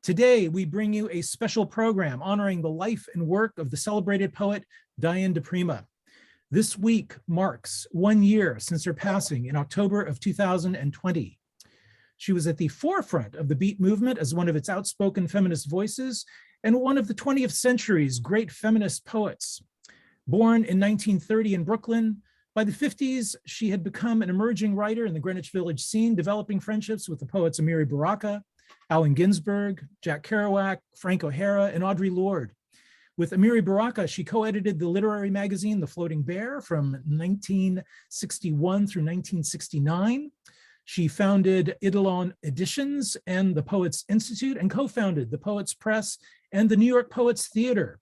Today, we bring you a special program honoring the life and work of the celebrated poet Diane di Prima. This week marks 1 year since her passing in October of 2020. She was at the forefront of the Beat movement as one of its outspoken feminist voices and one of the 20th century's great feminist poets. Born in 1930 in Brooklyn, by the 50s, she had become an emerging writer in the Greenwich Village scene, developing friendships with the poets Amiri Baraka, Allen Ginsberg, Jack Kerouac, Frank O'Hara, and Audre Lorde. With Amiri Baraka, she co-edited the literary magazine The Floating Bear from 1961 through 1969. She founded Eidolon Editions and the Poets Institute and co-founded the Poets Press and the New York Poets Theater.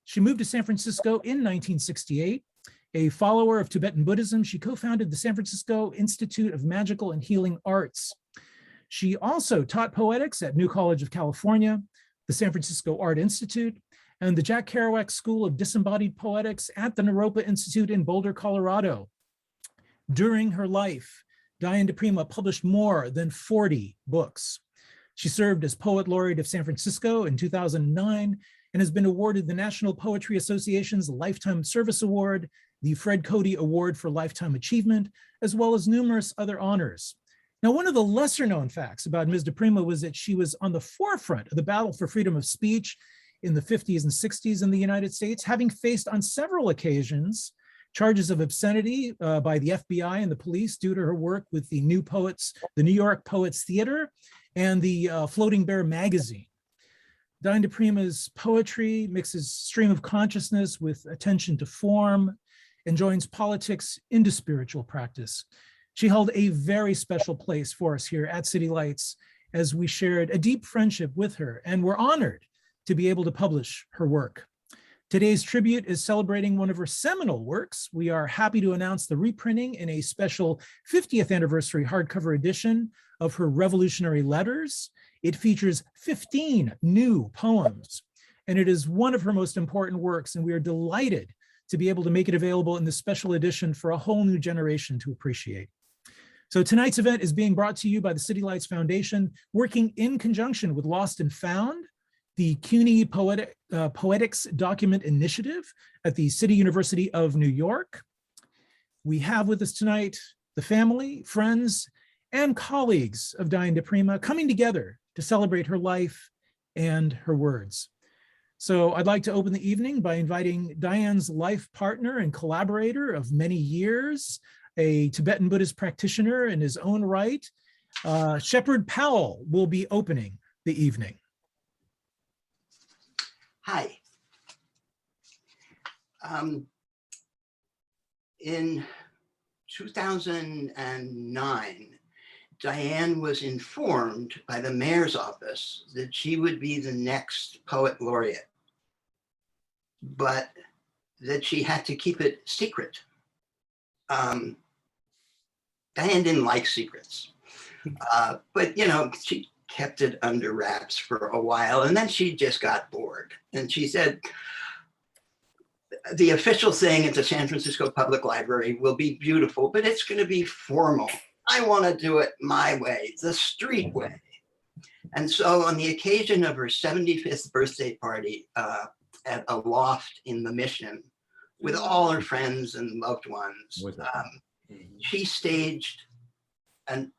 She moved to San Francisco in 1968. A follower of Tibetan Buddhism, she co-founded the San Francisco Institute of Magical and Healing Arts. She also taught poetics at New College of California, the San Francisco Art Institute, and the Jack Kerouac School of Disembodied Poetics at the Naropa Institute in Boulder, Colorado. During her life, Diane di Prima published more than 40 books. She served as Poet Laureate of San Francisco in 2009 and has been awarded the National Poetry Association's Lifetime Service Award, the Fred Cody Award for Lifetime Achievement, as well as numerous other honors. Now, one of the lesser known facts about Ms. di Prima was that she was on the forefront of the battle for freedom of speech in the 50s and 60s in the United States, having faced on several occasions charges of obscenity by the FBI and the police due to her work with the New York Poets Theater and the Floating Bear magazine. Diane di Prima's poetry mixes stream of consciousness with attention to form and joins politics into spiritual practice. She held a very special place for us here at City Lights as we shared a deep friendship with her and were honored to be able to publish her work. Today's tribute is celebrating one of her seminal works. We are happy to announce the reprinting in a special 50th anniversary hardcover edition of her Revolutionary Letters. It features 15 new poems, and it is one of her most important works, and we are delighted to be able to make it available in this special edition for a whole new generation to appreciate. So tonight's event is being brought to you by the City Lights Foundation, working in conjunction with Lost and Found, the CUNY Poetics Document Initiative at the City University of New York. We have with us tonight the family, friends, and colleagues of Diane di Prima coming together to celebrate her life and her words. So I'd like to open the evening by inviting Diane's life partner and collaborator of many years, a Tibetan Buddhist practitioner in his own right, Shepard Powell will be opening the evening. Hi. In 2009, Diane was informed by the mayor's office that she would be the next poet laureate, but that she had to keep it secret. Diane didn't like secrets, but she kept it under wraps for a while, and then she just got bored. And she said, the official thing at the San Francisco Public Library will be beautiful, but it's going to be formal. I want to do it my way, the street way. And so on the occasion of her 75th birthday party at a loft in the Mission, with all her friends and loved ones, she staged an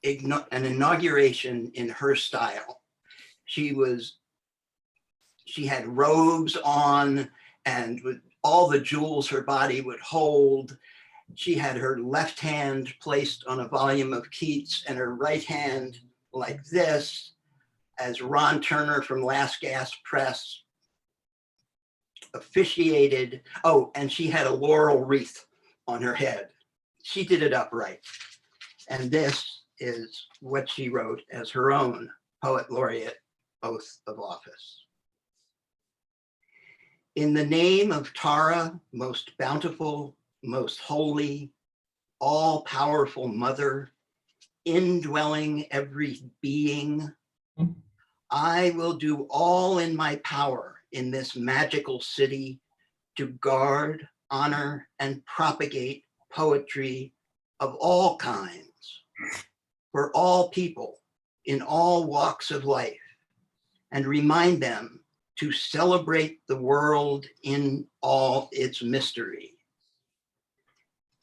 inauguration in her style. She had robes on and with all the jewels her body would hold. She had her left hand placed on a volume of Keats and her right hand like this, as Ron Turner from Last Gasp Press officiated. Oh, and she had a laurel wreath on her head. She did it upright. And this is what she wrote as her own Poet Laureate oath of office. In the name of Tara, most bountiful, most holy, all-powerful mother, indwelling every being, I will do all in my power in this magical city to guard, honor, and propagate poetry of all kinds, for all people in all walks of life, and remind them to celebrate the world in all its mystery.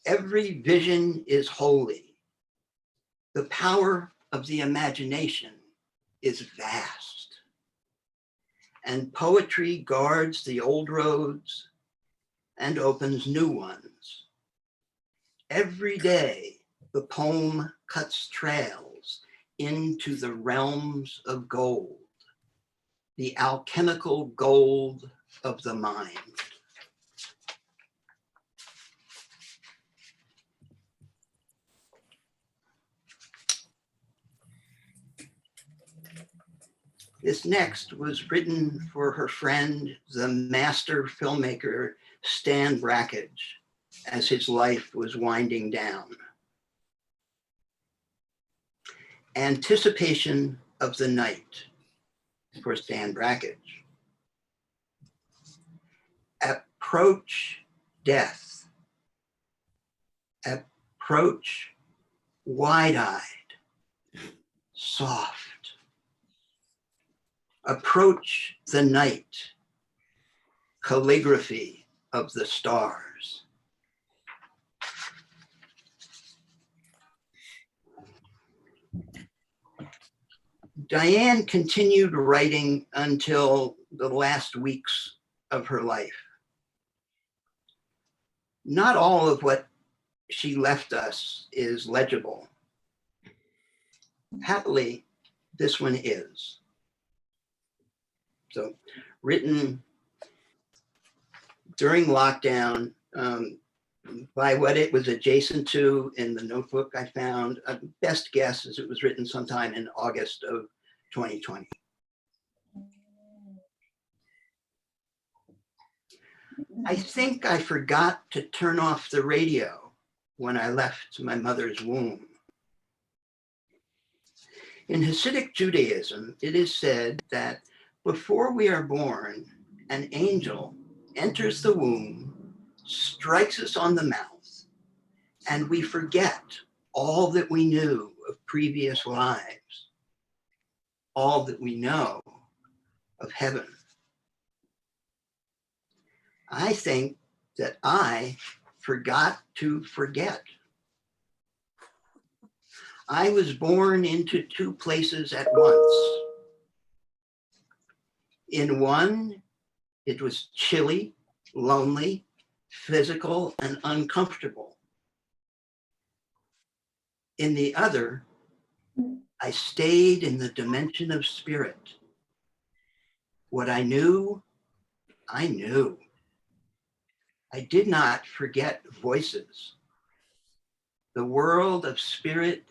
Every vision is holy. The power of the imagination is vast. And poetry guards the old roads and opens new ones. Every day, the poem cuts trails into the realms of gold, the alchemical gold of the mind. This next was written for her friend, the master filmmaker, Stan Brakhage, as his life was winding down. Anticipation of the night, for Stan Brakhage. Approach death. Approach wide-eyed, soft. Approach the night, calligraphy of the stars. Diane continued writing until the last weeks of her life. Not all of what she left us is legible. Happily, this one is. So, written during lockdown by what it was adjacent to in the notebook I found. Best guess is it was written sometime in August of 2020. I think I forgot to turn off the radio when I left my mother's womb. In Hasidic Judaism, it is said that before we are born, an angel enters the womb, strikes us on the mouth, and we forget all that we knew of previous lives, all that we know of heaven. I think that I forgot to forget. I was born into two places at once. In one, it was chilly, lonely, physical, and uncomfortable. In the other, I stayed in the dimension of spirit. What I knew, I knew. I did not forget voices. The world of spirit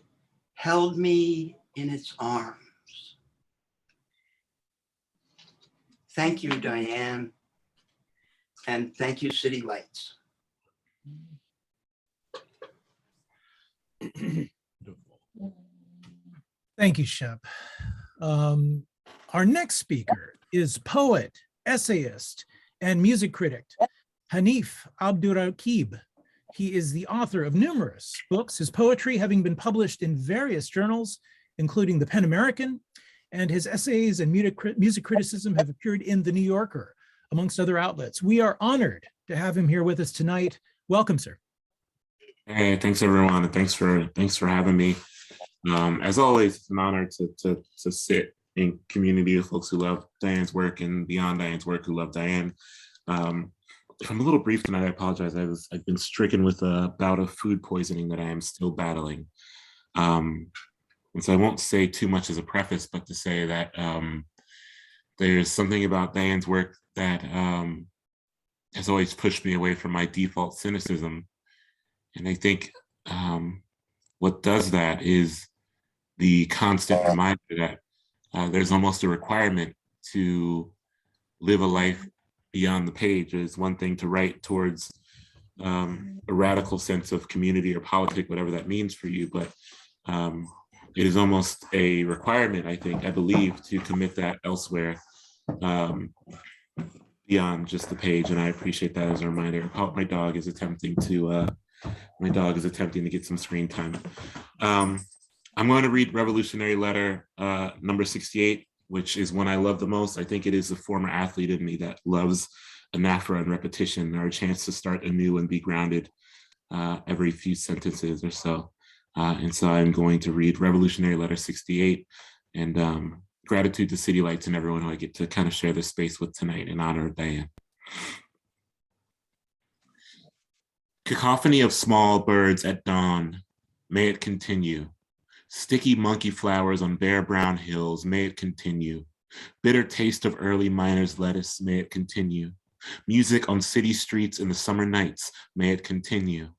held me in its arms. Thank you, Diane, and thank you, City Lights. Thank you, Shep. Our next speaker is poet, essayist, and music critic, Hanif Abdurraqib. He is the author of numerous books, his poetry having been published in various journals, including the PEN American, and his essays and music criticism have appeared in The New Yorker, amongst other outlets. We are honored to have him here with us tonight. Welcome, sir. Hey, thanks everyone, and thanks for having me. As always, it's an honor to sit in community with folks who love Diane's work and beyond Diane's work who love Diane. If I'm a little brief tonight, I apologize. I've been stricken with a bout of food poisoning that I am still battling. And so I won't say too much as a preface, but to say that there's something about Diane's work that has always pushed me away from my default cynicism. And I think what does that is the constant reminder that there's almost a requirement to live a life beyond the page. It's one thing to write towards a radical sense of community or politics, whatever that means for you, but it is almost a requirement, I believe, to commit that elsewhere beyond just the page. And I appreciate that as a reminder. My dog is attempting to get some screen time. I'm going to read Revolutionary Letter number 68 which is one I love the most. I think it is the former athlete in me that loves anaphora and repetition, or a chance to start anew and be grounded every few sentences or so. And so I'm going to read Revolutionary Letter 68, and gratitude to City Lights and everyone who I get to kind of share this space with tonight in honor of Diane. Cacophony of small birds at dawn, may it continue. Sticky monkey flowers on bare brown hills, may it continue. Bitter taste of early miner's lettuce, may it continue. Music on city streets in the summer nights, may it continue.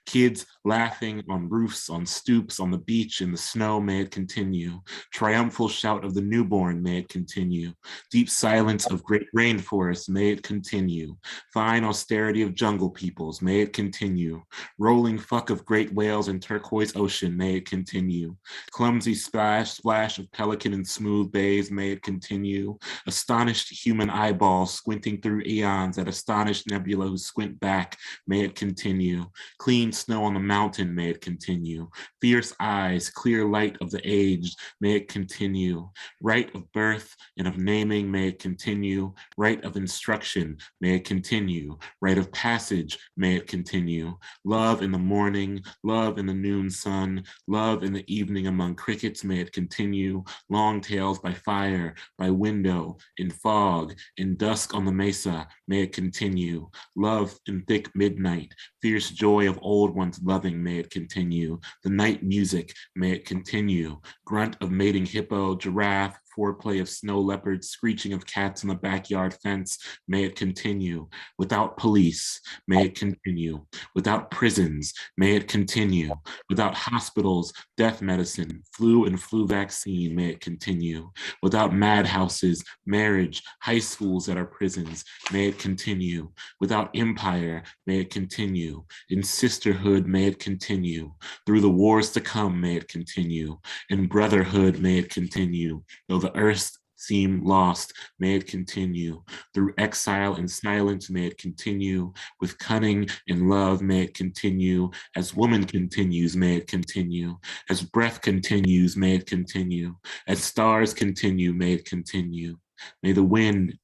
Kids laughing on roofs, on stoops, on the beach, in the snow, may it continue. Triumphal shout of the newborn, may it continue. Deep silence of great rainforests, may it continue. Fine austerity of jungle peoples, may it continue. Rolling fuck of great whales in turquoise ocean, may it continue. Clumsy splash of pelican in smooth bays, may it continue. Astonished human eyeballs squinting through eons at astonished nebula who squint back, may it continue. Clean snow on the mountain, may it continue. Fierce eyes, clear light of the aged, may it continue. Right of birth and of naming, may it continue. Right of instruction, may it continue. Right of passage, may it continue. Love in the morning, love in the noon sun, love in the evening among crickets, may it continue. Long tales by fire, by window, in fog, in dusk on the mesa, may it continue. Love in thick midnight, fierce joy of old ones loving, may it continue. The night music, may it continue. Grunt of mating hippo, giraffe, foreplay of snow leopards, screeching of cats in the backyard fence, may it continue. Without police, may it continue. Without prisons, may it continue. Without hospitals, death medicine, flu and flu vaccine, may it continue. Without madhouses, marriage, high schools that are prisons, may it continue. Without empire, may it continue. In sisterhood, may it continue. Through the wars to come, may it continue. In brotherhood, may it continue. Though the earth seem lost, may it continue. Through exile and silence, may it continue. With cunning and love, may it continue. As woman continues, may it continue. As breath continues, may it continue. As stars continue, may it continue. May the wind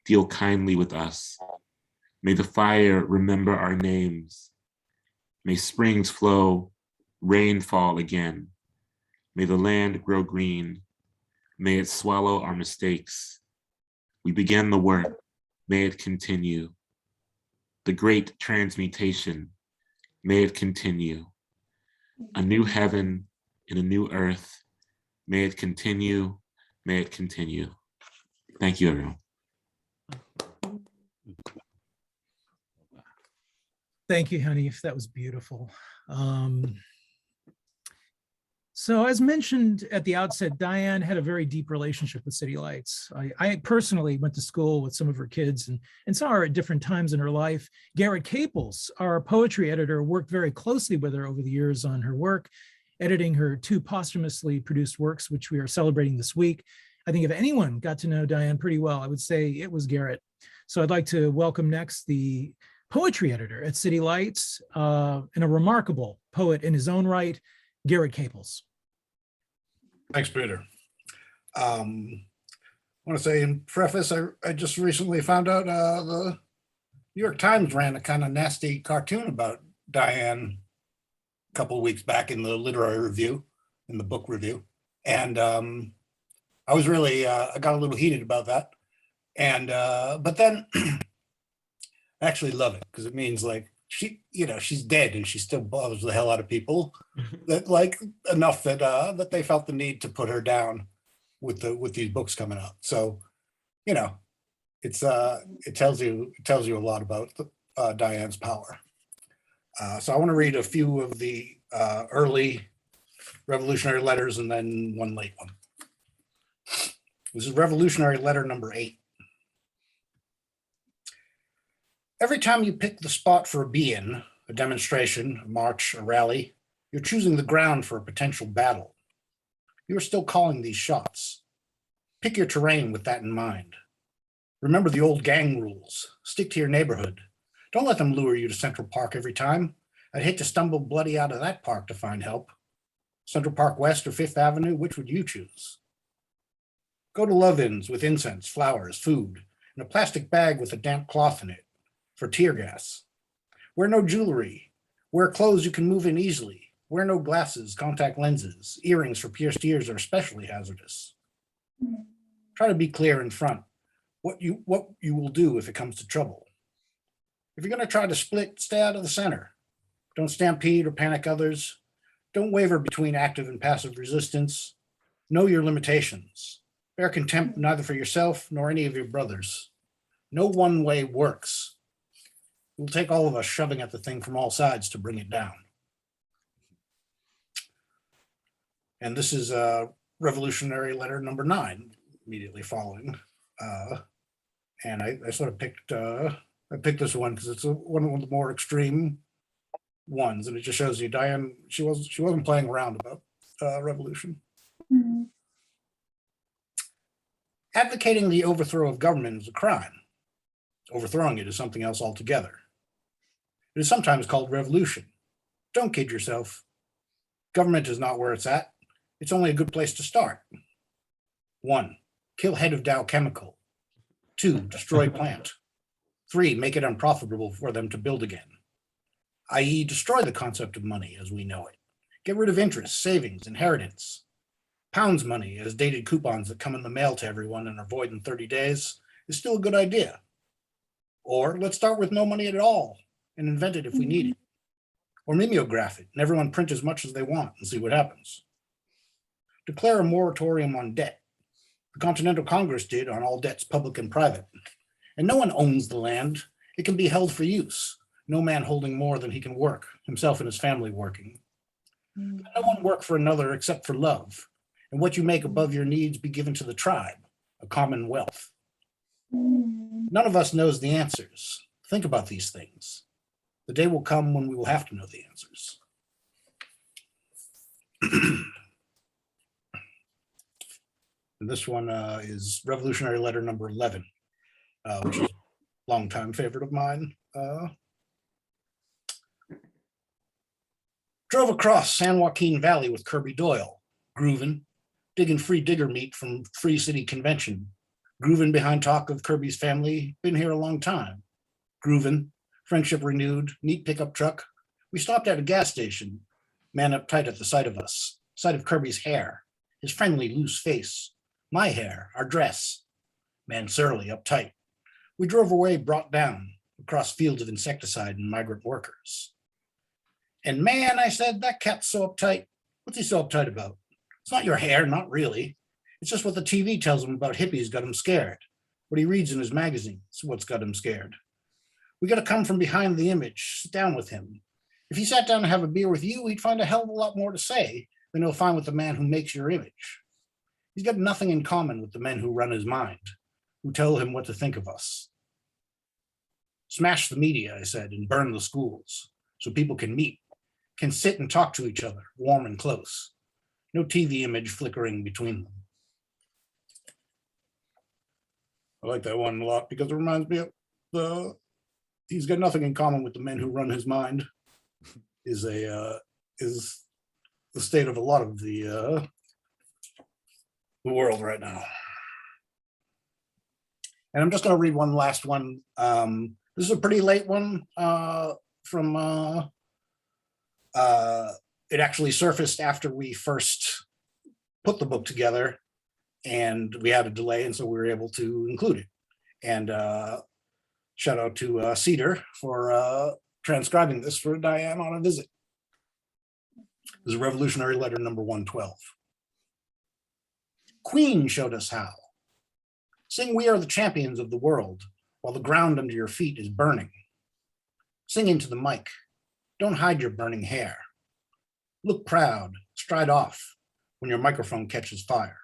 deal kindly with us. May the fire remember our names. May springs flow, rain fall again. May the land grow green. May it swallow our mistakes. We began the work. May it continue. The great transmutation. May it continue. A new heaven and a new earth. May it continue. May it continue. Thank you, everyone. Thank you, Hanif. That was beautiful. So as mentioned at the outset, Diane had a very deep relationship with City Lights. I personally went to school with some of her kids and saw her at different times in her life. Garrett Caples, our poetry editor, worked very closely with her over the years on her work, editing her 2 posthumously produced works, which we are celebrating this week. I think if anyone got to know Diane pretty well, I would say it was Garrett. So I'd like to welcome next the poetry editor at City Lights, and a remarkable poet in his own right, Garrett Caples. Thanks, Peter. I want to say in preface, I just recently found out the New York Times ran a kind of nasty cartoon about Diane a couple of weeks back in the literary review, in the book review. And I was really, I got a little heated about that. And, but then I actually love it because it means like, she's dead and she still bothers the hell out of people that like enough that that they felt the need to put her down with these books coming out. So, it's it tells you a lot about Diane's power. So I want to read a few of the early revolutionary letters and then one late one. This is revolutionary letter number 8. Every time you pick the spot for a be-in, a demonstration, a march, a rally, you're choosing the ground for a potential battle. You are still calling these shots. Pick your terrain with that in mind. Remember the old gang rules. Stick to your neighborhood. Don't let them lure you to Central Park every time. I'd hate to stumble bloody out of that park to find help. Central Park West or Fifth Avenue, which would you choose? Go to love-ins with incense, flowers, food, and a plastic bag with a damp cloth in it for tear gas. Wear no jewelry. Wear clothes you can move in easily. Wear no glasses, contact lenses. Earrings for pierced ears are especially hazardous. Try to be clear in front what you will do if it comes to trouble. If you're going to try to split, stay out of the center. Don't stampede or panic others. Don't waver between active and passive resistance. Know your limitations. Bear contempt neither for yourself nor any of your brothers. No one way works. It will take all of us shoving at the thing from all sides to bring it down. And this is revolutionary letter number 9, immediately following. And I sort of picked this one because it's one of the more extreme ones, and it just shows you Diane. She wasn't playing around about revolution. Mhm. Advocating the overthrow of government is a crime. Overthrowing it is something else altogether. It is sometimes called revolution. Don't kid yourself. Government is not where it's at. It's only a good place to start. 1, kill head of Dow Chemical. 2, destroy plant. 3, make it unprofitable for them to build again, i.e. destroy the concept of money as we know it. Get rid of interest, savings, inheritance. Pounds money as dated coupons that come in the mail to everyone and are void in 30 days is still a good idea. Or let's start with no money at all and invent it if we need it. Or mimeograph it and everyone print as much as they want and see what happens. Declare a moratorium on debt. The Continental Congress did on all debts, public and private. And no one owns the land. It can be held for use. No man holding more than he can work, himself and his family working. No one work for another except for love. And what you make above your needs be given to the tribe, a common wealth. None of us knows the answers. Think about these things. The day will come when we will have to know the answers. And this one is revolutionary letter number 11, which is a longtime favorite of mine. Drove across San Joaquin Valley with Kirby Doyle, grooving, digging free digger meat from Free City Convention, grooving behind talk of Kirby's family, been here a long time, grooving, friendship renewed, neat pickup truck. We stopped at a gas station, man uptight at the sight of us, sight of Kirby's hair, his friendly loose face, my hair, our dress, man surly, uptight. We drove away, brought down, across fields of insecticide and migrant workers. And man, I said, that cat's so uptight. What's he so uptight about? It's not your hair, not really. It's just what the TV tells him about hippies got him scared. What he reads in his magazine is what's got him scared. We got to come from behind the image, sit down with him. If he sat down to have a beer with you, he'd find a hell of a lot more to say than he'll find with the man who makes your image. He's got nothing in common with the men who run his mind, who tell him what to think of us. Smash the media, I said, and burn the schools so people can meet, can sit and talk to each other, warm and close. No TV image flickering between them. I like that one a lot because it reminds me of he's got nothing in common with the men who run his mind is the state of a lot of the world right now. And I'm just going to read one last one. This is a pretty late one from it actually surfaced after we first put the book together, and we had a delay, and so we were able to include it. And shout out to Cedar for transcribing this for Diane on a visit. This is Revolutionary Letter number 112. Queen showed us how. Sing we are the champions of the world while the ground under your feet is burning. Sing into the mic. Don't hide your burning hair. Look proud, stride off when your microphone catches fire.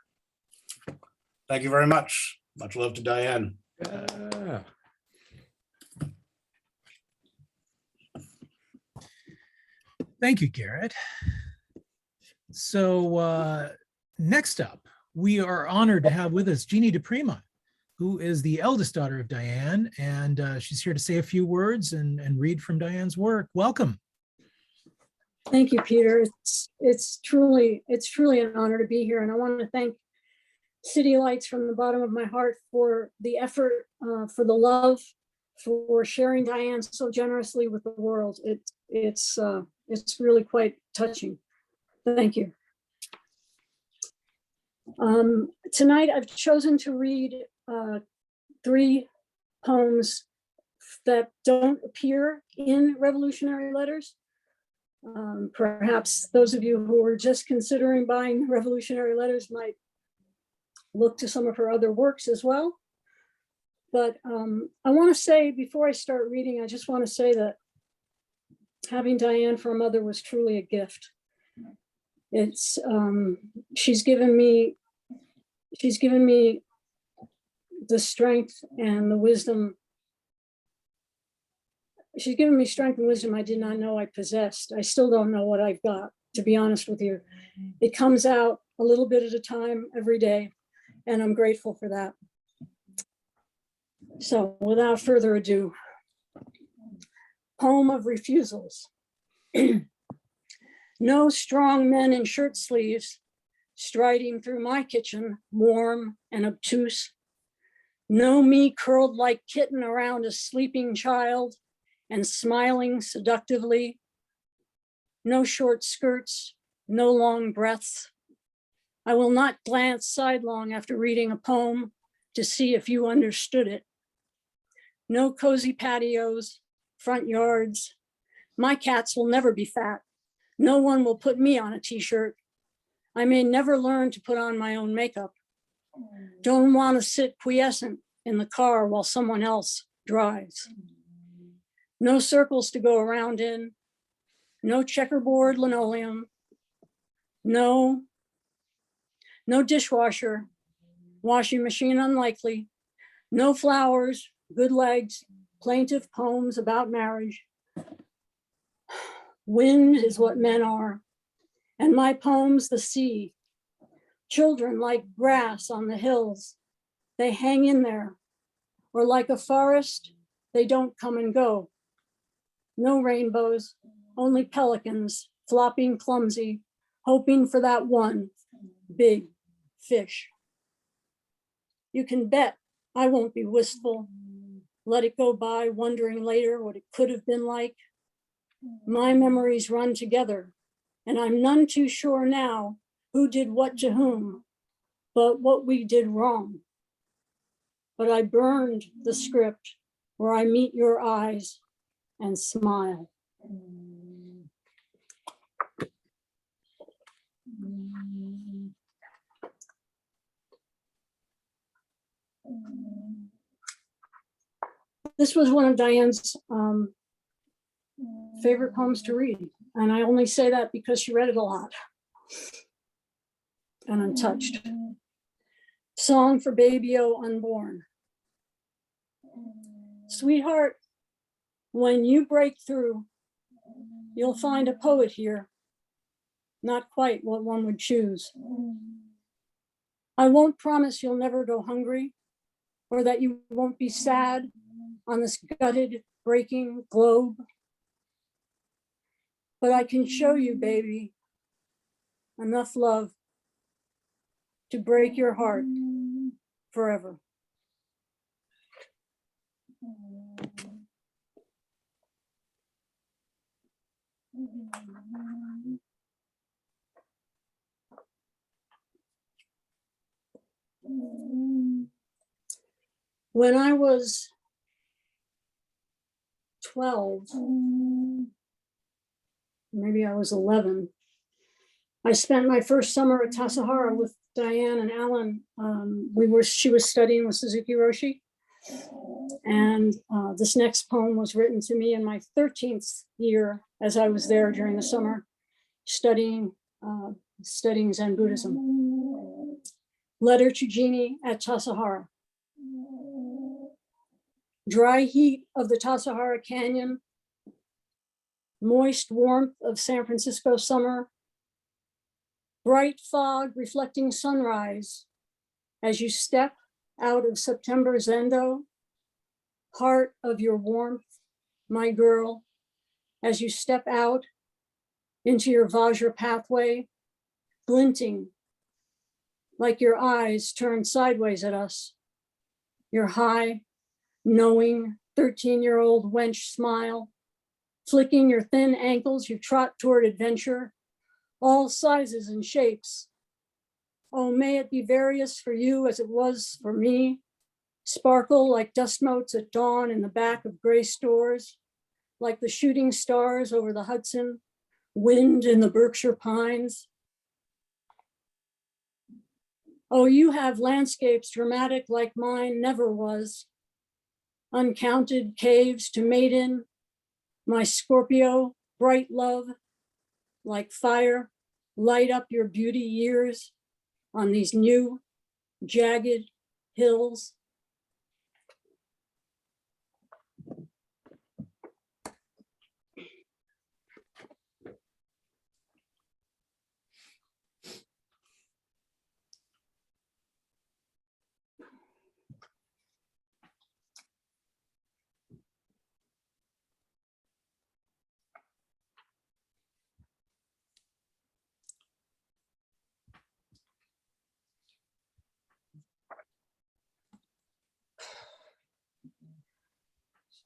Thank you very much. Much love to Diane. Yeah. Thank you, Garrett. So next up, we are honored to have with us Jeanne di Prima, who is the eldest daughter of Diane, and she's here to say a few words and read from Diane's work. Welcome. Thank you, Peter. It's truly an honor to be here, and I want to thank city lights from the bottom of my heart for the effort, for the love, for sharing Diane so generously with the world. It's really quite touching. Thank you. Tonight I've chosen to read 3 poems that don't appear in Revolutionary Letters. Perhaps those of you who are just considering buying Revolutionary Letters might look to some of her other works as well. But I want to say, before I start reading, I just want to say that having Diane for a mother was truly a gift. It's she's given me the strength and the wisdom. She's given me strength and wisdom I did not know I possessed. I still don't know what I've got, to be honest with you. It comes out a little bit at a time every day, and I'm grateful for that. So without further ado, poem of refusals. No strong men in shirt sleeves striding through my kitchen, warm and obtuse. No me curled like kitten around a sleeping child and smiling seductively. No short skirts, no long breaths. I will not glance sidelong after reading a poem to see if you understood it. No cozy patios, front yards. My cats will never be fat. No one will put me on a t-shirt. I may never learn to put on my own makeup. Don't want to sit quiescent in the car while someone else drives. No circles to go around in. No checkerboard linoleum. No dishwasher. Washing machine unlikely. No flowers, good legs, plaintive poems about marriage. Wind is what men are, and my poems the sea. Children like grass on the hills, they hang in there, or like a forest, they don't come and go. No rainbows, only pelicans flopping clumsy, hoping for that one big fish. You can bet I won't be wistful, let it go by wondering later what it could have been like. My memories run together, and I'm none too sure now who did what to whom, but what we did wrong. But I burned the script where I meet your eyes and smile. This was one of Diane's favorite poems to read. And I only say that because she read it a lot. And I'm touched. Song for Baby-O Unborn. Sweetheart, when you break through, you'll find a poet here. Not quite what one would choose. I won't promise you'll never go hungry or that you won't be sad on this gutted, breaking globe. But I can show you, baby, enough love to break your heart forever. When I was 12, maybe I was 11, I spent my first summer at Tassajara with Diane and Alan. She was studying with Suzuki Roshi. And this next poem was written to me in my 13th year as I was there during the summer studying Zen Buddhism. Letter to Jeannie at Tassajara. Dry heat of the Tassajara Canyon, moist warmth of San Francisco summer, bright fog reflecting sunrise as you step out of September Zendo, heart of your warmth, my girl, as you step out into your Vajra pathway, glinting like your eyes turned sideways at us. Your high, knowing 13-year-old wench smile, flicking your thin ankles, you trot toward adventure, all sizes and shapes. Oh, may it be various for you as it was for me, sparkle like dust motes at dawn in the back of gray stores, like the shooting stars over the Hudson, wind in the Berkshire pines. Oh, you have landscapes dramatic like mine never was. Uncounted caves to mate in, my Scorpio, bright love, like fire, light up your beauty years on these new, jagged hills.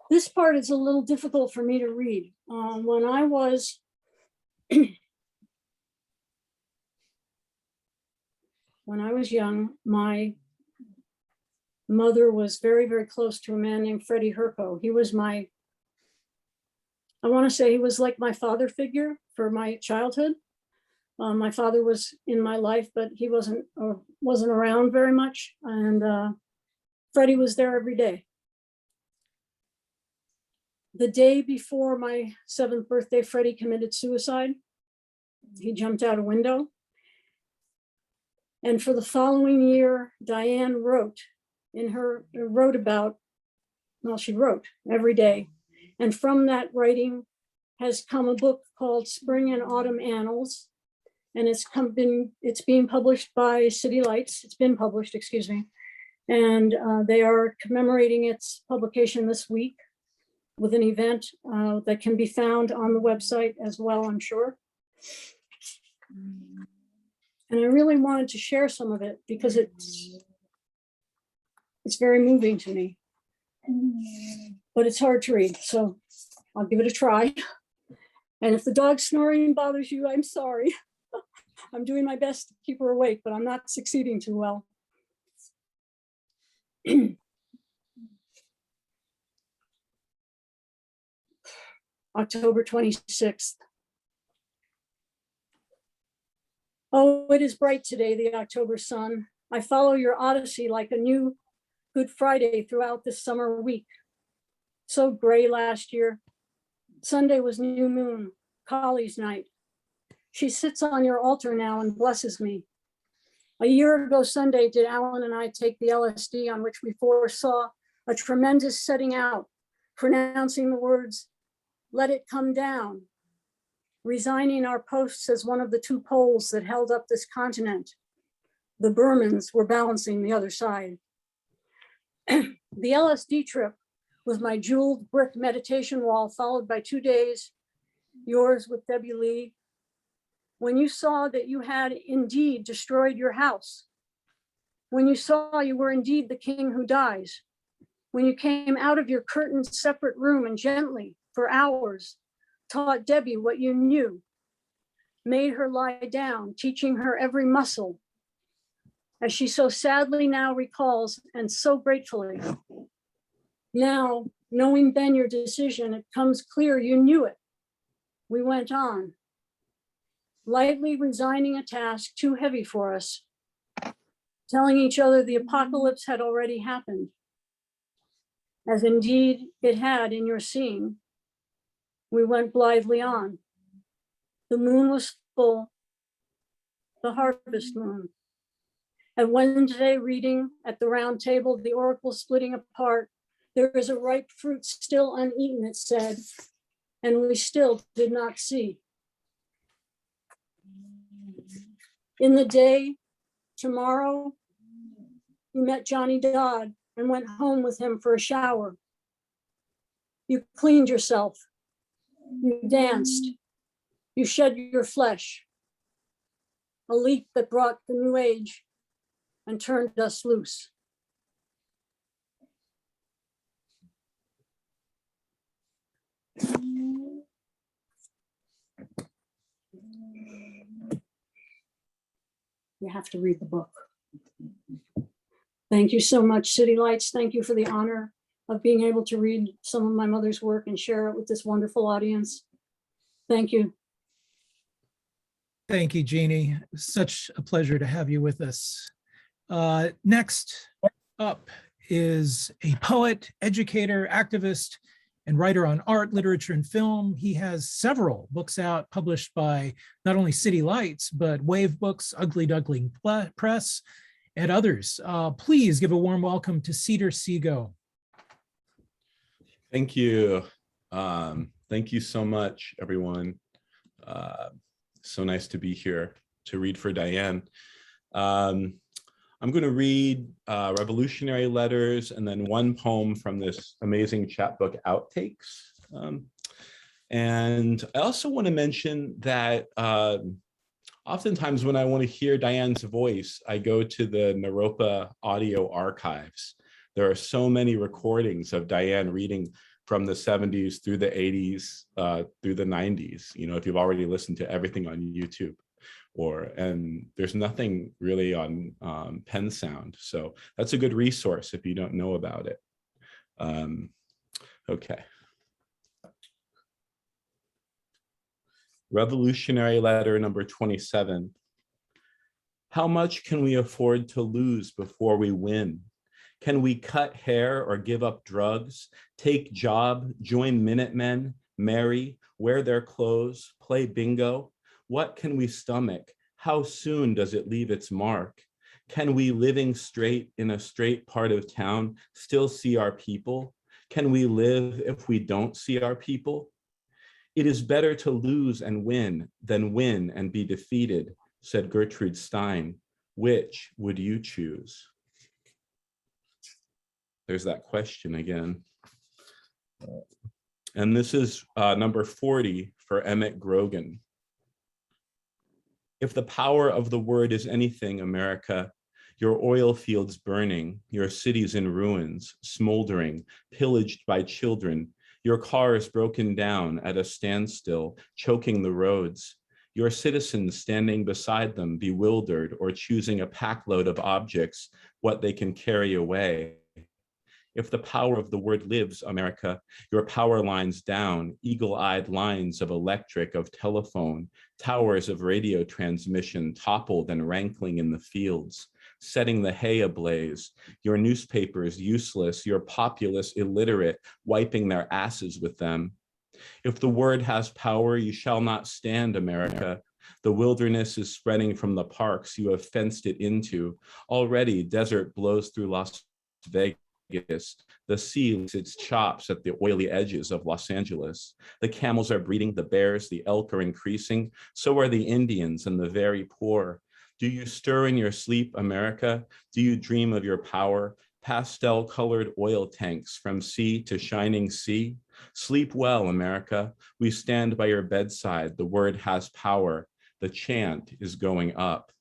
This part is a little difficult for me to read. When I was young, my mother was very, very close to a man named Freddie Herco. He was I want to say he was like my father figure for my childhood. My father was in my life, but he wasn't around very much. And Freddie was there every day. The day before my 7th birthday, Freddie committed suicide. He jumped out a window. And for the following year, Diane wrote she wrote every day. And from that writing has come a book called Spring and Autumn Annals. And it's being published by City Lights. It's been published, excuse me. And they are commemorating its publication this week with an event that can be found on the website as well, I'm sure. And I really wanted to share some of it because it's very moving to me, but it's hard to read, so I'll give it a try. And if the dog snoring bothers you, I'm sorry. I'm doing my best to keep her awake, but I'm not succeeding too well. October 26th. Oh, it is bright today, the October sun. I follow your odyssey like a new Good Friday throughout this summer week. So gray last year. Sunday was new moon, Collie's night. She sits on your altar now and blesses me. A year ago Sunday, did Alan and I take the LSD on which we foresaw a tremendous setting out, pronouncing the words, "Let it come down," resigning our posts as one of the two poles that held up this continent. The Burmans were balancing the other side. The LSD trip was my jeweled brick meditation wall, followed by 2 days, yours with Debbie Lee. When you saw that you had indeed destroyed your house, when you saw you were indeed the king who dies, when you came out of your curtained separate room and gently, for hours, taught Debbie what you knew, made her lie down, teaching her every muscle, as she so sadly now recalls and so gratefully. Now, knowing then your decision, it comes clear you knew it. We went on, lightly resigning a task too heavy for us, telling each other the apocalypse had already happened, as indeed it had in your seeing. We went blithely on. The moon was full, the harvest moon. At Wednesday reading at the round table, the oracle splitting apart, there is a ripe fruit still uneaten, it said, and we still did not see. In the day, tomorrow, you met Johnny Dodd and went home with him for a shower. You cleaned yourself. You danced. You shed your flesh. A leap that brought the new age. and turned us loose. You have to read the book. Thank you so much, City Lights. Thank you for the honor of being able to read some of my mother's work and share it with this wonderful audience. Thank you. Thank you, Jeannie. Such a pleasure to have you with us. Next up is a poet, educator, activist, and writer on art, literature, and film. He has several books out published by not only City Lights, but Wave Books, Ugly Duckling Press, and others. Please give a warm welcome to Cedar Sigo. Thank you. Thank you so much, everyone. So nice to be here to read for Diane. I'm going to read Revolutionary Letters and then one poem from this amazing chapbook, Outtakes. And I also want to mention that oftentimes when I want to hear Diane's voice, I go to the Naropa audio archives. There are so many recordings of Diane reading from the 70s through the 80s, through the 90s, you know, if you've already listened to everything on YouTube. And there's nothing really on Pen Sound. So that's a good resource if you don't know about it. Okay. Revolutionary Letter number 27. How much can we afford to lose before we win? Can we cut hair or give up drugs, take job, join Minutemen, marry, wear their clothes, play bingo? What can we stomach? How soon does it leave its mark? Can we, living straight in a straight part of town, still see our people? Can we live if we don't see our people? It is better to lose and win than win and be defeated, said Gertrude Stein. Which would you choose? There's that question again. And this is number 40 for Emmett Grogan. If the power of the word is anything, America, your oil fields burning, your cities in ruins, smoldering, pillaged by children, your cars broken down at a standstill, choking the roads, your citizens standing beside them, bewildered or choosing a packload of objects, what they can carry away. If the power of the word lives, America, your power lines down, eagle-eyed lines of electric, of telephone, towers of radio transmission toppled and rankling in the fields, setting the hay ablaze, your newspapers useless, your populace illiterate, wiping their asses with them. If the word has power, you shall not stand, America. The wilderness is spreading from the parks you have fenced it into. Already, desert blows through Las Vegas. The sea licks its chops at the oily edges of Los Angeles. The camels are breeding, the bears, the elk are increasing. So are the Indians and the very poor. Do you stir in your sleep, America? Do you dream of your power? Pastel-colored oil tanks from sea to shining sea? Sleep well, America. We stand by your bedside. The word has power. The chant is going up.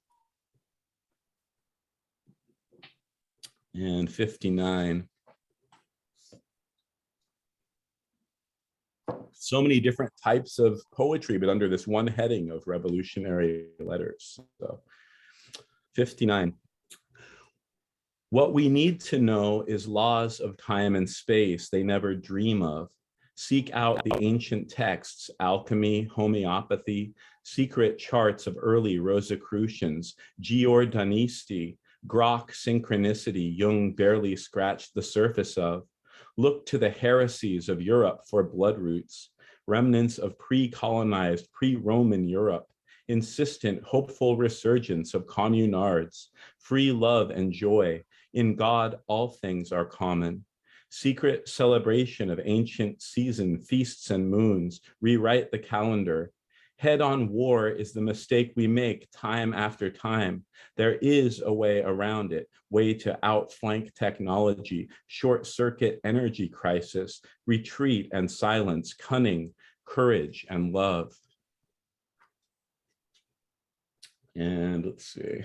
And 59. So many different types of poetry, but under this one heading of revolutionary letters. So 59. What we need to know is laws of time and space they never dream of. Seek out the ancient texts, alchemy, homeopathy, secret charts of early Rosicrucians, Giordanisti, Grok synchronicity Jung barely scratched the surface of. Look to the heresies of Europe for blood roots, remnants of pre-colonized, pre-Roman Europe, insistent, hopeful resurgence of communards, free love and joy. In God, all things are common. Secret celebration of ancient season, feasts and moons, rewrite the calendar. Head-on war is the mistake we make time after time. There is a way around it, way to outflank technology, short-circuit energy crisis, retreat and silence, cunning, courage and love. And let's see.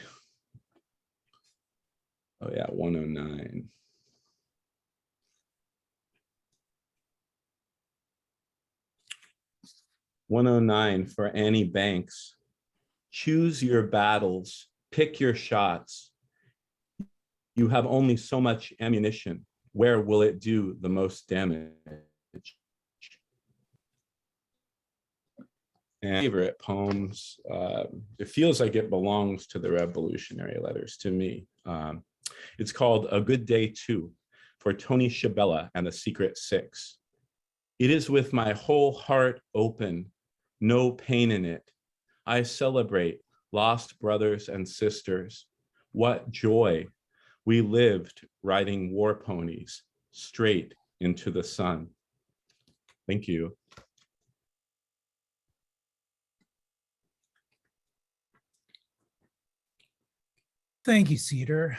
Oh yeah, 109. "109 for Annie Banks. Choose your battles, pick your shots. You have only so much ammunition. Where will it do the most damage?" And favorite poems, it feels like it belongs to the revolutionary letters to me. It's called A Good Day Too, for Tony Shabella and the Secret Six. "It is with my whole heart open, no pain in it. I celebrate lost brothers and sisters. What joy. We lived riding war ponies straight into the sun." Thank you. Thank you, Cedar.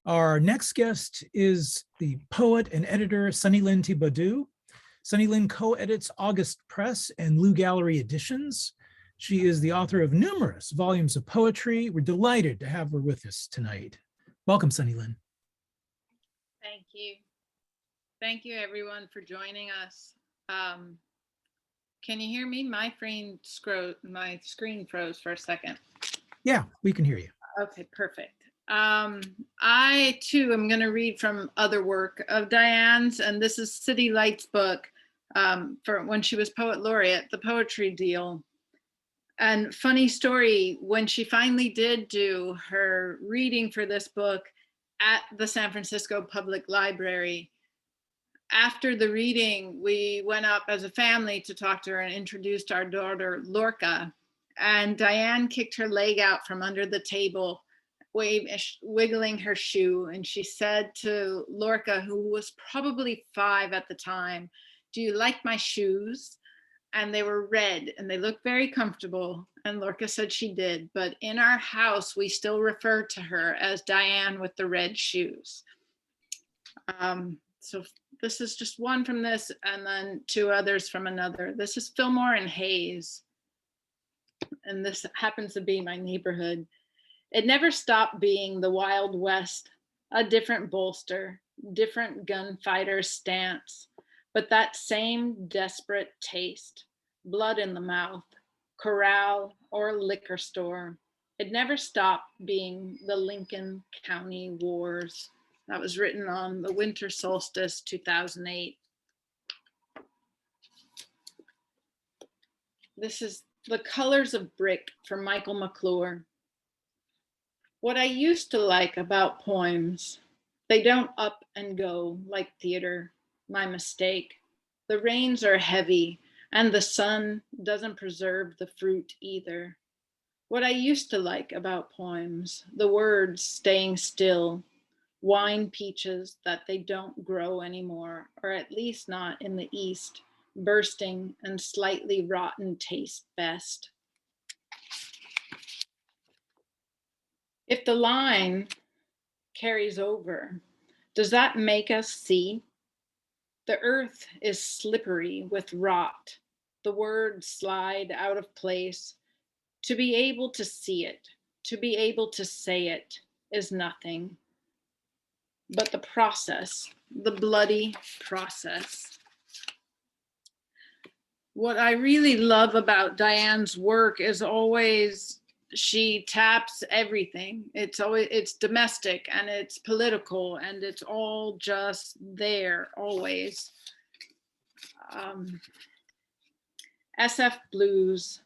Our next guest is the poet and editor, Sunnylyn Thibodeaux. Sunnylyn co-edits August Press and Lou Gallery Editions. She is the author of numerous volumes of poetry. We're delighted to have her with us tonight. Welcome, Sunnylyn. Thank you. Thank you, everyone, for joining us. Can you hear me? My screen froze for a second. Yeah, we can hear you. Okay, perfect. I, too, am going to read from other work of Diane's, and this is City Light's book for when she was Poet Laureate, The Poetry Deal. And funny story, when she finally did do her reading for this book at the San Francisco Public Library, after the reading, we went up as a family to talk to her and introduced our daughter, Lorca. And Diane kicked her leg out from under the table, wiggling her shoe. And she said to Lorca, who was probably 5 at the time, "Do you like my shoes?" And they were red and they looked very comfortable. And Lorca said she did. But in our house, we still refer to her as Diane with the red shoes. So this is just one from this, and then 2 others from another. This is Fillmore and Hayes. And this happens to be my neighborhood. It never stopped being the Wild West, a different bolster, different gunfighter stance, but that same desperate taste, blood in the mouth, corral or liquor store. It never stopped being the Lincoln County Wars. That was written on the winter solstice, 2008. This is The Colors of Brick for Michael McClure. What I used to like about poems, they don't up and go like theater, my mistake. The rains are heavy and the sun doesn't preserve the fruit either. What I used to like about poems, the words staying still, wine peaches that they don't grow anymore, or at least not in the East, bursting and slightly rotten taste best. If the line carries over, does that make us see? The earth is slippery with rot. The words slide out of place. To be able to see it, to be able to say it is nothing. But the process, the bloody process. What I really love about Diane's work is always she taps everything. It's domestic and it's political and it's all just there always. SF Blues,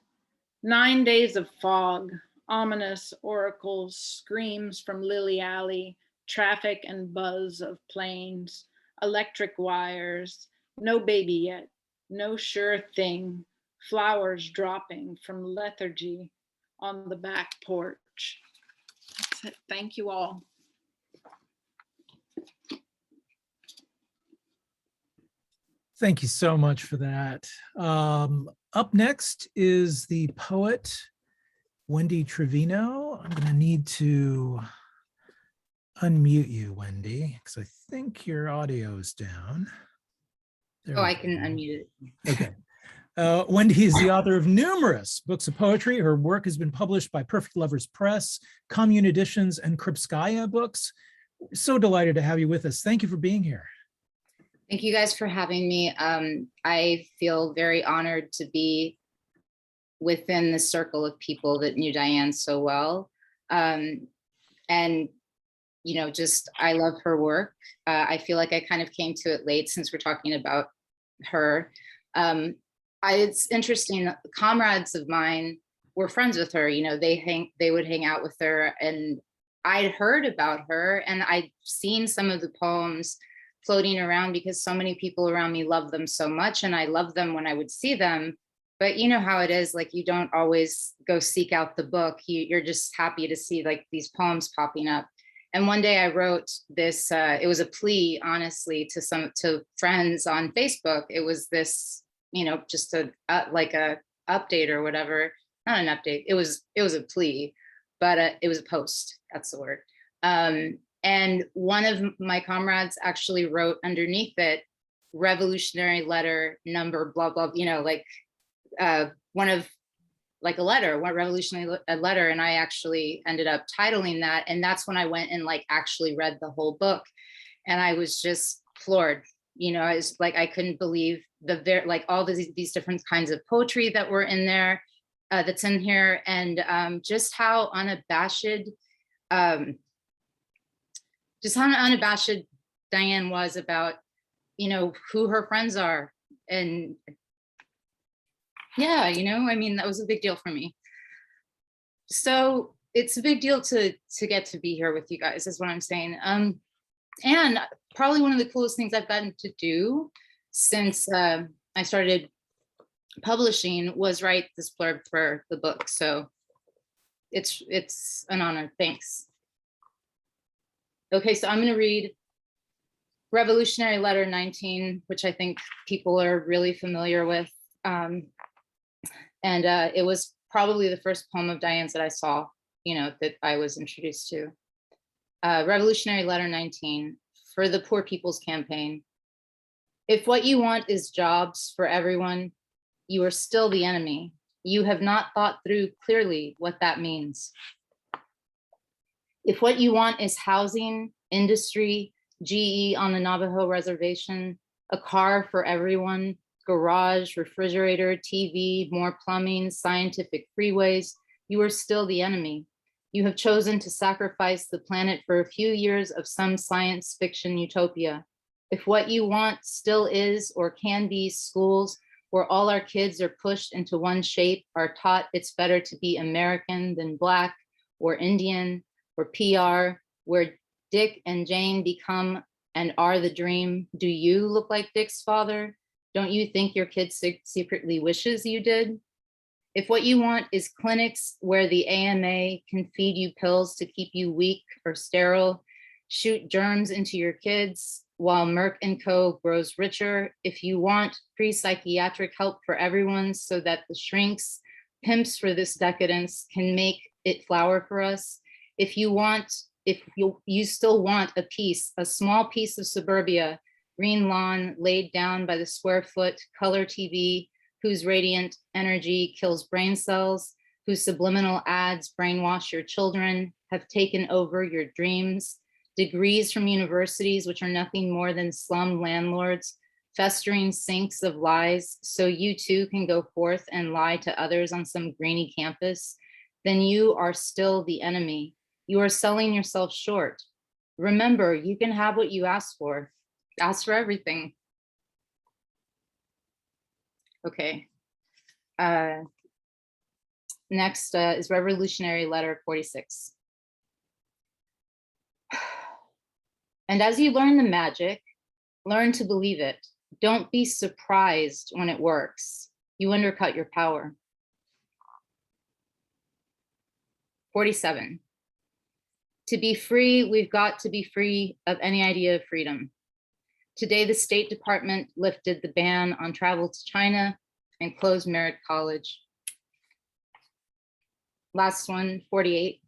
9 days of fog, ominous oracles, screams from Lily Alley, traffic and buzz of planes, electric wires, no baby yet, no sure thing, flowers dropping from lethargy on the back porch. That's it. Thank you all. Thank you so much for that. Up next is the poet, Wendy Trevino. I'm going to need to unmute you, Wendy, because I think your audio is down. There Oh, we I go. can unmute it. Okay. Wendy is the author of numerous books of poetry. Her work has been published by Perfect Lovers Press, Commune Editions, and Kripskaya Books. So delighted to have you with us. Thank you for being here. Thank you guys for having me. I feel very honored to be within the circle of people that knew Diane so well. And, you know, just, I love her work. I feel like I kind of came to it late since we're talking about her. It's interesting, comrades of mine were friends with her, you know, they would hang out with her, and I'd heard about her and I'd seen some of the poems floating around because so many people around me love them so much, and I loved them when I would see them. But you know how it is, like you don't always go seek out the book. You're just happy to see like these poems popping up. And one day I wrote this, it was a plea, honestly, to friends on Facebook. It was this, you know, just like a update or whatever. Not an update, it was a plea, but it was a post, that's the word. And one of my comrades actually wrote underneath it, revolutionary letter number, blah, blah, you know, like one revolutionary letter. And I actually ended up titling that. And that's when I went and like actually read the whole book. And I was just floored. You know, I was like, I couldn't believe like all these different kinds of poetry that were in there, that's in here. And just how unabashed Diane was about, you know, who her friends are. And yeah, you know, I mean, that was a big deal for me. So it's a big deal to get to be here with you guys, is what I'm saying. And probably one of the coolest things I've gotten to do since I started publishing was write this blurb for the book. So it's an honor, thanks. Okay, so I'm gonna read Revolutionary Letter 19, which I think people are really familiar with. And it was probably the first poem of Diane's that I saw, you know, that I was introduced to. Revolutionary Letter 19, for the Poor People's Campaign. If what you want is jobs for everyone, you are still the enemy. You have not thought through clearly what that means. If what you want is housing, industry, GE on the Navajo reservation, a car for everyone, garage, refrigerator, TV, more plumbing, scientific freeways, you are still the enemy. You have chosen to sacrifice the planet for a few years of some science fiction utopia. If what you want still is or can be schools where all our kids are pushed into one shape, are taught it's better to be American than Black or Indian or PR, where Dick and Jane become and are the dream, do you look like Dick's father? Don't you think your kid secretly wishes you did? If what you want is clinics where the AMA can feed you pills to keep you weak or sterile, shoot germs into your kids while Merck & Co. grows richer, if you want pre-psychiatric help for everyone so that the shrinks, pimps for this decadence can make it flower for us, if you still want a piece, a small piece of suburbia, green lawn laid down by the square foot, color TV, whose radiant energy kills brain cells, whose subliminal ads brainwash your children, have taken over your dreams, degrees from universities, which are nothing more than slum landlords, festering sinks of lies, so you too can go forth and lie to others on some grainy campus, then you are still the enemy. You are selling yourself short. Remember, you can have what you ask for. Ask for everything. Okay. Next is Revolutionary Letter 46. And as you learn the magic, learn to believe it. Don't be surprised when it works. You undercut your power. 47. To be free, we've got to be free of any idea of freedom. Today, the State Department lifted the ban on travel to China and closed Merritt College. Last one, 48.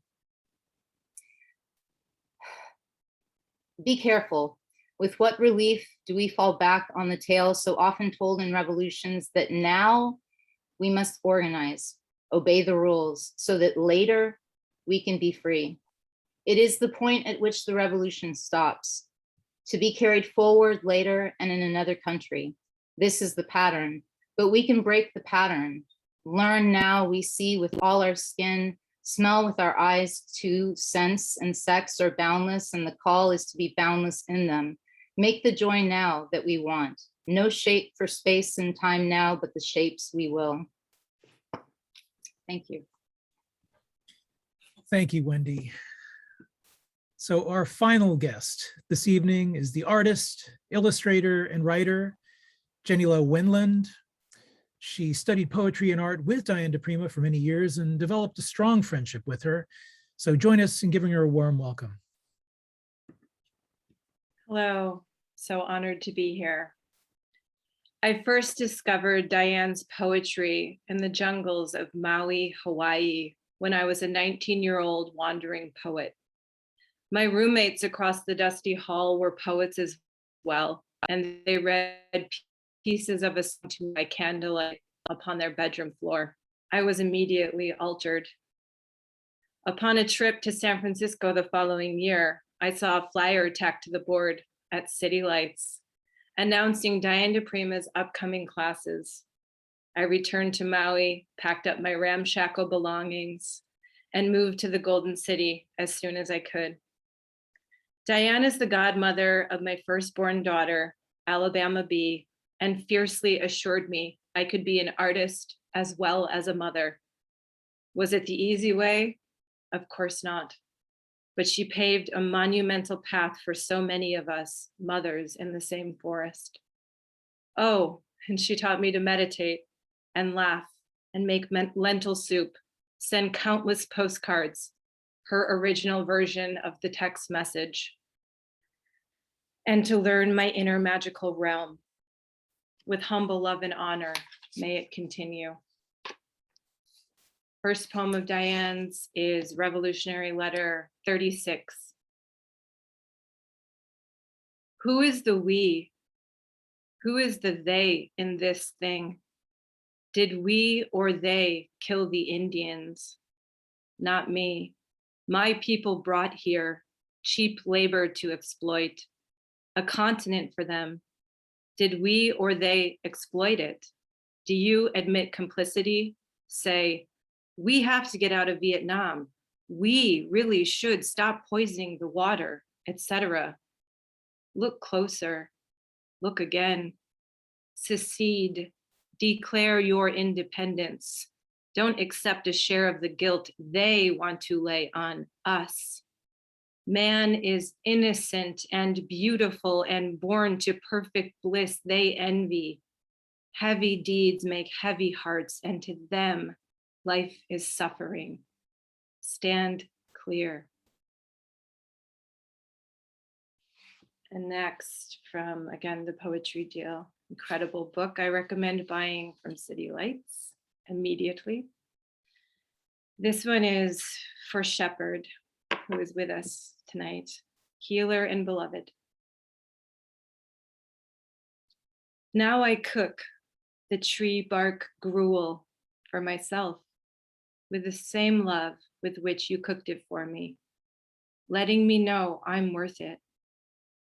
Be careful. With what relief do we fall back on the tale so often told in revolutions that now we must organize, obey the rules, so that later we can be free. It is the point at which the revolution stops, to be carried forward later and in another country. This is the pattern, but we can break the pattern. Learn now, we see with all our skin, smell with our eyes too, sense and sex are boundless, and the call is to be boundless in them. Make the joy now that we want. No shape for space and time now, but the shapes we will. Thank you. Thank you, Wendy. So our final guest this evening is the artist, illustrator, and writer, Jenny Jo Wennlund. She studied poetry and art with Diane di Prima for many years and developed a strong friendship with her. So join us in giving her a warm welcome. Hello, so honored to be here. I first discovered Diane's poetry in the jungles of Maui, Hawaii, when I was a 19-year-old wandering poet. My roommates across the dusty hall were poets as well, and they read pieces of a song by candlelight upon their bedroom floor. I was immediately altered. Upon a trip to San Francisco the following year, I saw a flyer tacked to the board at City Lights announcing Diane di Prima's upcoming classes. I returned to Maui, packed up my ramshackle belongings, and moved to the Golden City as soon as I could. Diane is the godmother of my firstborn daughter, Alabama B, and fiercely assured me I could be an artist as well as a mother. Was it the easy way? Of course not. But she paved a monumental path for so many of us, mothers in the same forest. Oh, and she taught me to meditate and laugh and make lentil soup, send countless postcards, her original version of the text message, and to learn my inner magical realm. With humble love and honor, may it continue. First poem of Diane's is Revolutionary Letter 36. Who is the we? Who is the they in this thing? Did we or they kill the Indians? Not me. My people brought here cheap labor to exploit, a continent for them. Did we or they exploit it? Do you admit complicity? Say, we have to get out of Vietnam. We really should stop poisoning the water, etc. Look closer. Look again. Secede. Declare your independence. Don't accept a share of the guilt they want to lay on us. Man is innocent and beautiful and born to perfect bliss they envy. Heavy deeds make heavy hearts, and to them, life is suffering. Stand clear. And next, from, again, the Poetry Deal, incredible book I recommend buying from City Lights immediately. This one is for Shepard, who is with us tonight, healer and beloved. Now I cook the tree bark gruel for myself with the same love with which you cooked it for me, letting me know I'm worth it.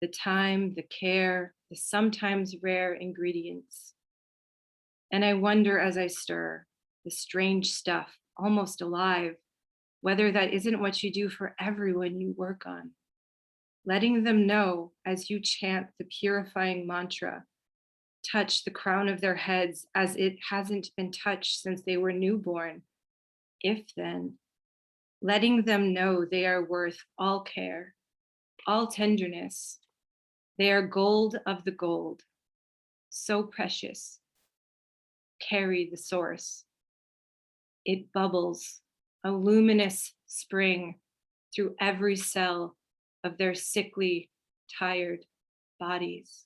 The time, the care, the sometimes rare ingredients. And I wonder as I stir the strange stuff, almost alive, whether that isn't what you do for everyone you work on. Letting them know as you chant the purifying mantra, touch the crown of their heads as it hasn't been touched since they were newborn. If then, letting them know they are worth all care, all tenderness. They are gold of the gold, so precious. Carry the source. It bubbles, a luminous spring through every cell of their sickly, tired bodies.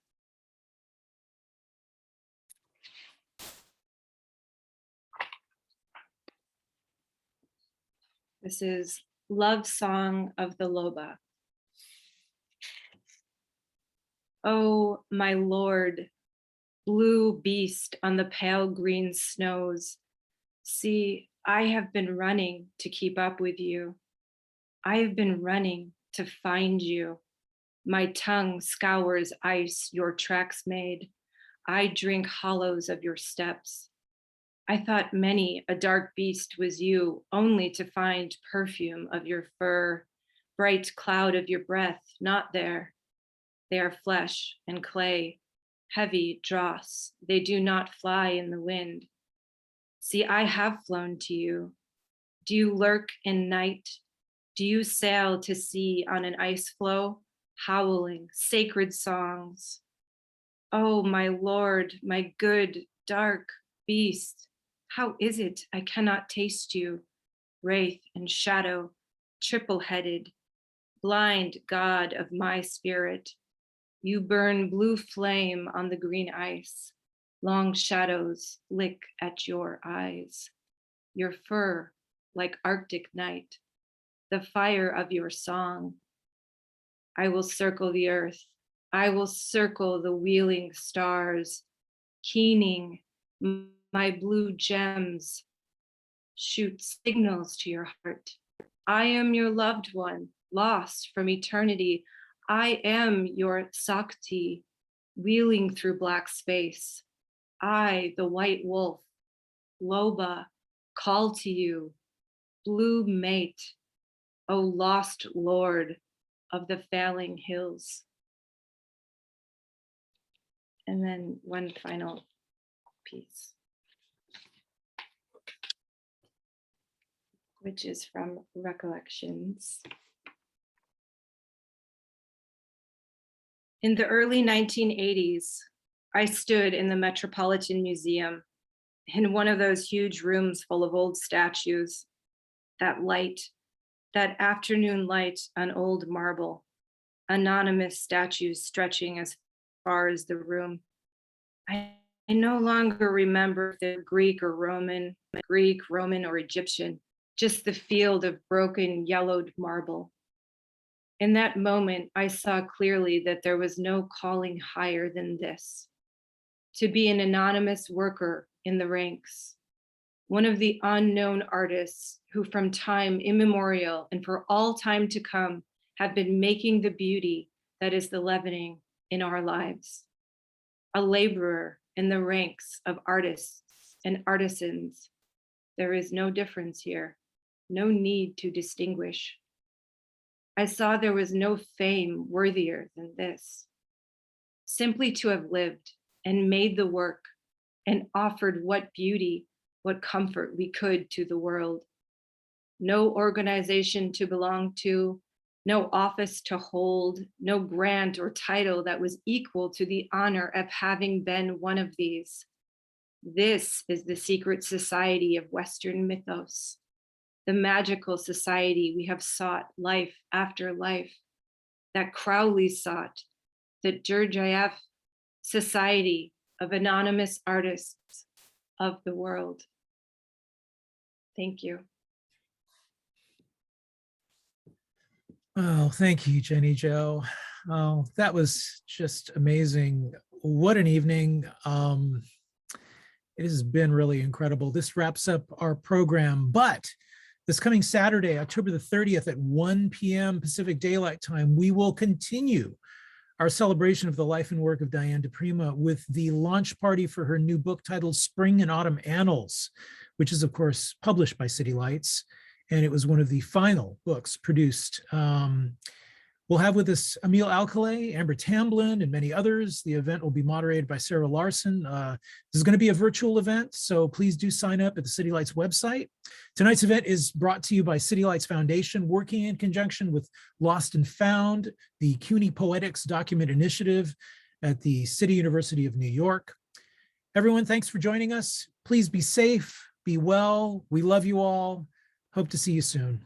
This is Love Song of the Loba. Oh, my Lord, blue beast on the pale green snows. See, I have been running to keep up with you. I have been running to find you. My tongue scours ice your tracks made. I drink hollows of your steps. I thought many a dark beast was you, only to find perfume of your fur, bright cloud of your breath, not there. They are flesh and clay, heavy dross. They do not fly in the wind. See, I have flown to you. Do you lurk in night? Do you sail to sea on an ice floe, howling sacred songs? Oh, my Lord, my good, dark beast, how is it I cannot taste you, wraith and shadow, triple-headed, blind God of my spirit? You burn blue flame on the green ice. Long shadows lick at your eyes. Your fur like Arctic night, the fire of your song. I will circle the earth. I will circle the wheeling stars, keening my blue gems. Shoot signals to your heart. I am your loved one, lost from eternity. I am your Sakti, wheeling through black space. I, the white wolf, Loba, call to you, blue mate, O lost Lord of the failing hills. And then one final piece, which is from Recollections. In the early 1980s, I stood in the Metropolitan Museum in one of those huge rooms full of old statues, that light, that afternoon light on old marble, anonymous statues stretching as far as the room. I no longer remember if they're Greek, Roman, or Egyptian, just the field of broken, yellowed marble. In that moment, I saw clearly that there was no calling higher than this, to be an anonymous worker in the ranks, one of the unknown artists who from time immemorial and for all time to come have been making the beauty that is the leavening in our lives. A laborer in the ranks of artists and artisans. There is no difference here, no need to distinguish. I saw there was no fame worthier than this. Simply to have lived and made the work and offered what beauty, what comfort we could to the world. No organization to belong to, no office to hold, no grant or title that was equal to the honor of having been one of these. This is the secret society of Western mythos, the magical society we have sought life after life, that Crowley sought, that Gurdjieff society of anonymous artists of the world. Thank you. Oh, thank you, Jenny Jo. Oh, that was just amazing. What an evening. It has been really incredible. This wraps up our program, but this coming Saturday, October the 30th at 1 p.m. Pacific Daylight Time, we will continue our celebration of the life and work of Diane di Prima with the launch party for her new book titled Spring and Autumn Annals, which is, of course, published by City Lights. And it was one of the final books produced. We'll have with us Emil Alcalay, Amber Tamblyn, and many others. The event will be moderated by Sarah Larson. This is going to be a virtual event, so please do sign up at the City Lights website. Tonight's event is brought to you by City Lights Foundation, working in conjunction with Lost and Found, the CUNY Poetics Document Initiative at the City University of New York. Everyone, thanks for joining us. Please be safe, be well. We love you all. Hope to see you soon.